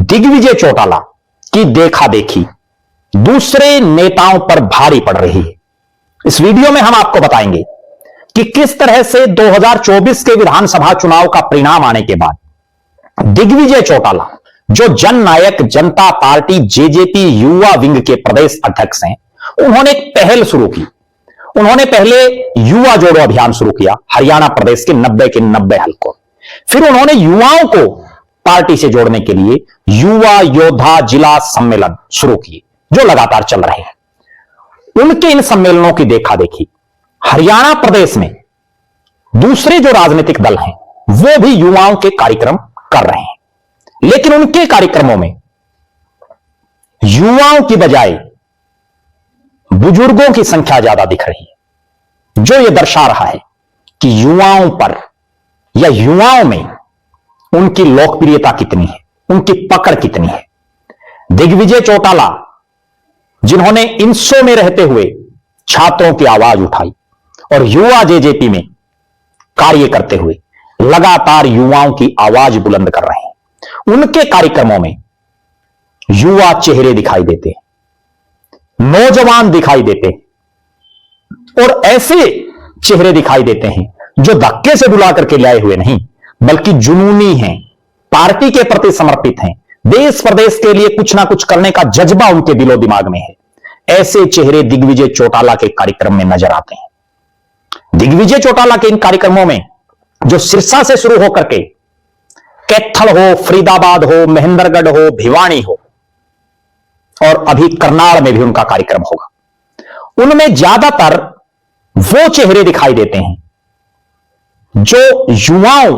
दिग्विजय चौटाला की देखा देखी दूसरे नेताओं पर भारी पड़ रही है। इस वीडियो में हम आपको बताएंगे कि किस तरह से 2024 के विधानसभा चुनाव का परिणाम आने के बाद दिग्विजय चौटाला, जो जननायक जनता पार्टी जेजेपी युवा विंग के प्रदेश अध्यक्ष हैं, उन्होंने एक पहल शुरू की। उन्होंने पहले युवा जोड़ो अभियान शुरू किया हरियाणा प्रदेश के 90 के 90 हलकों। फिर उन्होंने युवाओं को पार्टी से जोड़ने के लिए युवा योद्धा जिला सम्मेलन शुरू किए, जो लगातार चल रहे हैं। उनके इन सम्मेलनों की देखा देखी हरियाणा प्रदेश में दूसरे जो राजनीतिक दल हैं, वो भी युवाओं के कार्यक्रम कर रहे हैं, लेकिन उनके कार्यक्रमों में युवाओं की बजाय बुजुर्गों की संख्या ज्यादा दिख रही है, जो यह दर्शा रहा है कि युवाओं पर या युवाओं में उनकी लोकप्रियता कितनी है, उनकी पकड़ कितनी है। दिग्विजय चौटाला, जिन्होंने इंसो में रहते हुए छात्रों की आवाज उठाई और युवा जेजेपी में कार्य करते हुए लगातार युवाओं की आवाज बुलंद कर रहे हैं, उनके कार्यक्रमों में युवा चेहरे दिखाई देते हैं, नौजवान दिखाई देते हैं और ऐसे चेहरे दिखाई देते हैं जो धक्के से बुला करके लाए हुए नहीं, बल्कि जुनूनी हैं, पार्टी के प्रति समर्पित हैं, देश प्रदेश के लिए कुछ ना कुछ करने का जज्बा उनके दिलो दिमाग में है। ऐसे चेहरे दिग्विजय चौटाला के कार्यक्रम में नजर आते हैं। दिग्विजय चौटाला के इन कार्यक्रमों में, जो सिरसा से शुरू होकर के कैथल हो, फरीदाबाद हो, महेंद्रगढ़ हो, भिवानी हो और अभी करनाल में भी उनका कार्यक्रम होगा, उनमें ज्यादातर वो चेहरे दिखाई देते हैं जो युवाओं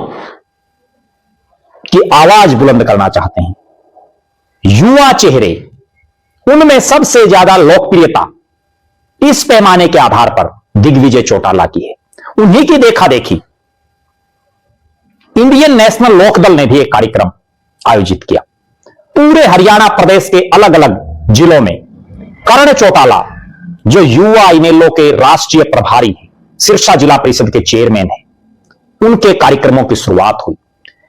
की आवाज बुलंद करना चाहते हैं। युवा चेहरे, उनमें सबसे ज्यादा लोकप्रियता इस पैमाने के आधार पर दिग्विजय चौटाला की है। उन्हीं की देखा देखी इंडियन नेशनल लोकदल ने भी एक कार्यक्रम आयोजित किया। पूरे हरियाणा प्रदेश के अलग अलग जिलों में कर्ण चौटाला, जो युवा इनेलो के राष्ट्रीय प्रभारी हैं, सिरसा जिला परिषद के चेयरमैन हैं, उनके कार्यक्रमों की शुरुआत हुई।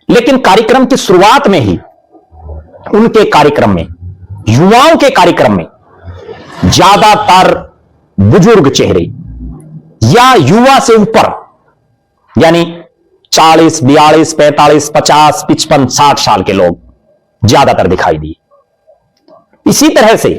लेकिन कार्यक्रम की शुरुआत में ही उनके कार्यक्रम में, युवाओं के कार्यक्रम में ज्यादातर बुजुर्ग चेहरे या युवा से ऊपर, यानी 40, 42, 45, 50, 55, 60 साल के लोग ज्यादातर दिखाई दिए। इसी तरह से